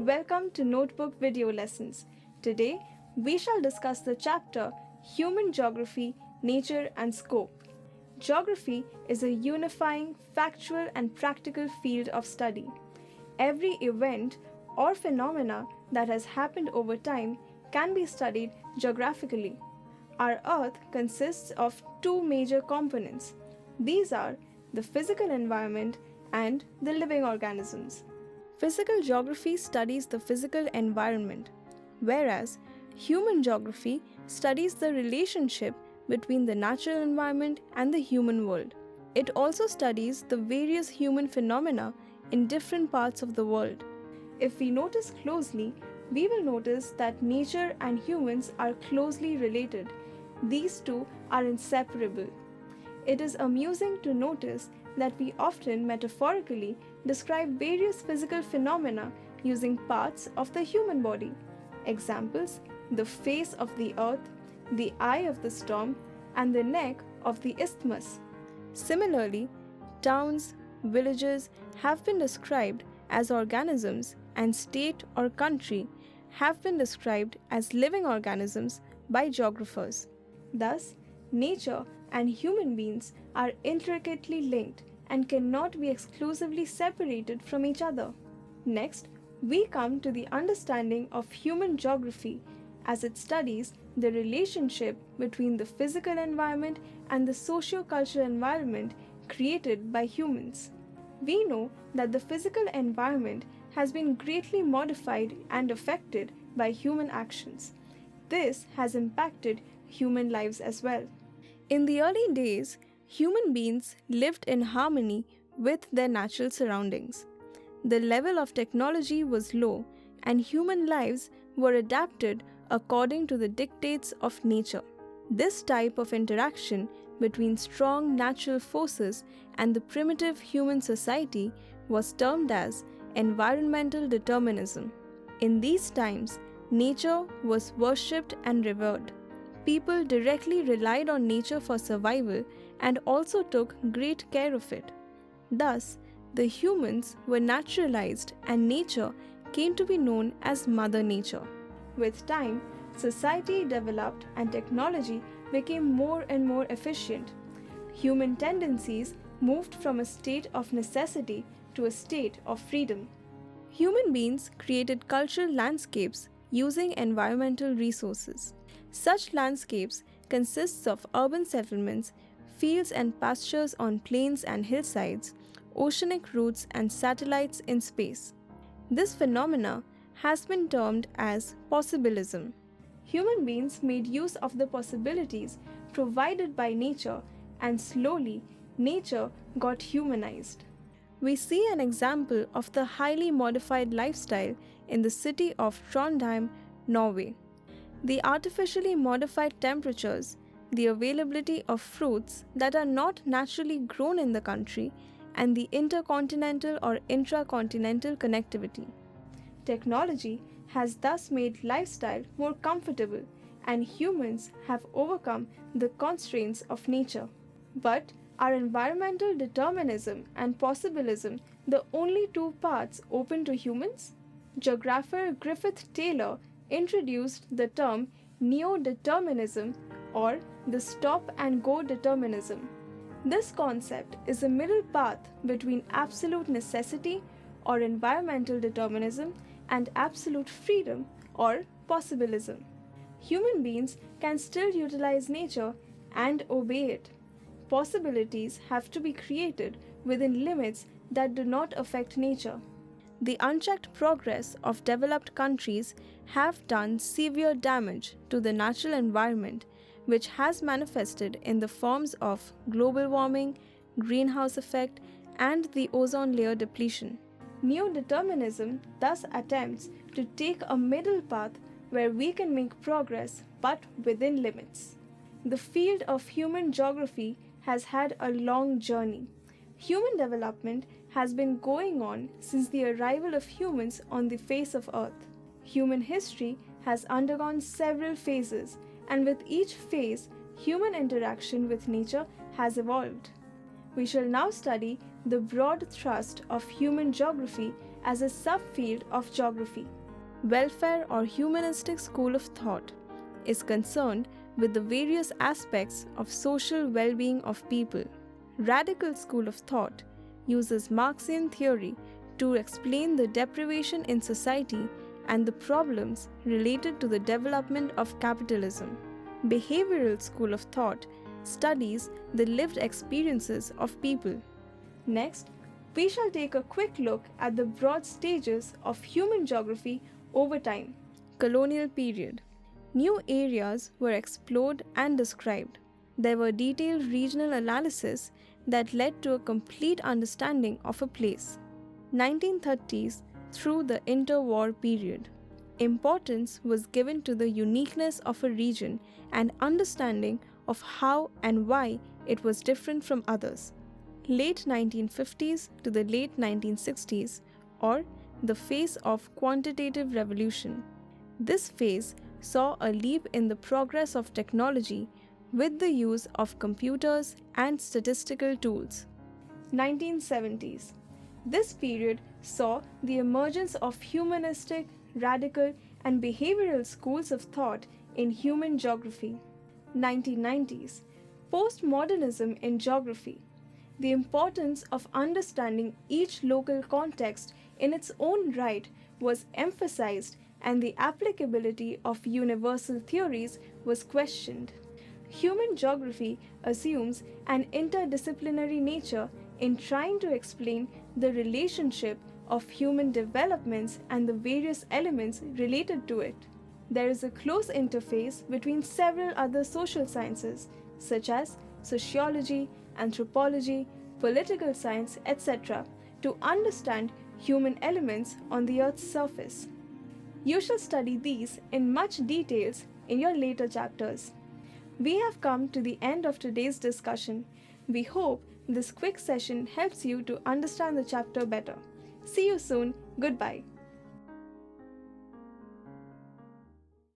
Welcome to Notebook Video Lessons. Today, we shall discuss the chapter Human Geography, Nature and Scope. Geography is a unifying, factual and practical field of study. Every event or phenomena that has happened over time can be studied geographically. Our Earth consists of two major components. These are the physical environment and the living organisms. Physical geography studies the physical environment, whereas human geography studies the relationship between the natural environment and the human world. It also studies the various human phenomena in different parts of the world. If we notice closely, we will notice that nature and humans are closely related. These two are inseparable. It is amusing to notice that we often metaphorically describe various physical phenomena using parts of the human body. Examples: the face of the earth, the eye of the storm, and the neck of the isthmus. Similarly, towns, villages have been described as organisms, and state or country have been described as living organisms by geographers. Thus, nature and human beings are intricately linked and cannot be exclusively separated from each other. Next, we come to the understanding of human geography as it studies the relationship between the physical environment and the socio-cultural environment created by humans. We know that the physical environment has been greatly modified and affected by human actions. This has impacted human lives as well. In the early days, human beings lived in harmony with their natural surroundings. The level of technology was low, and human lives were adapted according to the dictates of nature. This type of interaction between strong natural forces and the primitive human society was termed as environmental determinism. In these times, nature was worshipped and revered. People directly relied on nature for survival and also took great care of it. Thus, the humans were naturalized and nature came to be known as Mother Nature. With time, society developed and technology became more and more efficient. Human tendencies moved from a state of necessity to a state of freedom. Human beings created cultural landscapes using environmental resources. Such landscapes consist of urban settlements, fields and pastures on plains and hillsides, oceanic routes and satellites in space. This phenomena has been termed as possibilism. Human beings made use of the possibilities provided by nature, and slowly nature got humanized. We see an example of the highly modified lifestyle in the city of Trondheim, Norway. The artificially modified temperatures, the availability of fruits that are not naturally grown in the country, and the intercontinental or intracontinental connectivity. Technology has thus made lifestyle more comfortable, and humans have overcome the constraints of nature. But are environmental determinism and possibilism the only two paths open to humans? Geographer Griffith Taylor introduced the term neo-determinism or the stop-and-go determinism. This concept is a middle path between absolute necessity or environmental determinism and absolute freedom or possibilism. Human beings can still utilize nature and obey it. Possibilities have to be created within limits that do not affect nature. The unchecked progress of developed countries have done severe damage to the natural environment, which has manifested in the forms of global warming, greenhouse effect, and the ozone layer depletion. Neo-determinism thus attempts to take a middle path where we can make progress but within limits. The field of human geography has had a long journey. Human development has been going on since the arrival of humans on the face of Earth. Human history has undergone several phases, and with each phase, human interaction with nature has evolved. We shall now study the broad thrust of human geography as a subfield of geography. Welfare or humanistic school of thought is concerned with the various aspects of social well-being of people. Radical school of thought uses Marxian theory to explain the deprivation in society and the problems related to the development of capitalism. Behavioral school of thought studies the lived experiences of people. Next, we shall take a quick look at the broad stages of human geography over time. Colonial period. New areas were explored and described. There were detailed regional analysis that led to a complete understanding of a place. 1930s through the interwar period. Importance was given to the uniqueness of a region and understanding of how and why it was different from others. Late 1950s to the late 1960s, or the phase of quantitative revolution. This phase saw a leap in the progress of technology with the use of computers and statistical tools. 1970s. This period saw the emergence of humanistic, radical, and behavioral schools of thought in human geography. 1990s. Postmodernism in geography. The importance of understanding each local context in its own right was emphasized, and the applicability of universal theories was questioned. Human geography assumes an interdisciplinary nature in trying to explain the relationship of human developments and the various elements related to it. There is a close interface between several other social sciences, such as sociology, anthropology, political science, etc., to understand human elements on the Earth's surface. You shall study these in much details in your later chapters. We have come to the end of today's discussion. We hope this quick session helps you to understand the chapter better. See you soon. Goodbye.